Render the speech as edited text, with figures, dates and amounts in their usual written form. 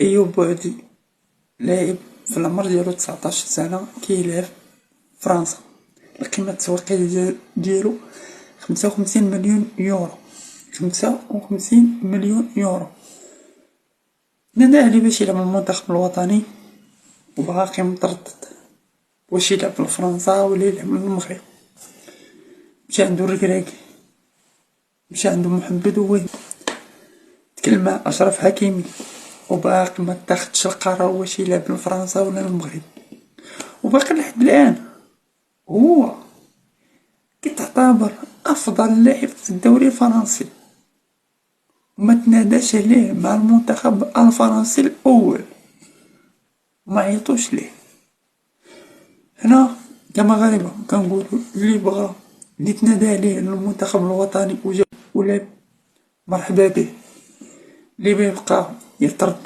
أيوب بوعدي لاعب في العمر ديالو 19 سنة كيلعب في فرنسا. القيمة التسويقية ديالو 55 مليون يورو. 55 مليون يورو. نادى عليه باش يلعب المنتخب الوطني وباقي متردد واش يلعب لفرنسا ولا يلعب للمغرب. مشى عندو الركراكي، مشى عندو محمد وهيب، تكلم مع أشرف حكيمي وباقي ما اتخذش القرار واش يلعب لفرنسا ولا المغرب. وباقي لحد الآن هو كيتعتبر أفضل لاعب في الدوري الفرنسي وما تناداش عليه مع المنتخب الفرنسي الأول وما عيطوش ليه. هنا كمغاربة كنقولو اللي بغا اللي تنادى عليه المنتخب الوطني وجا ولعب مرحبا به، اللي بيبقى يتردد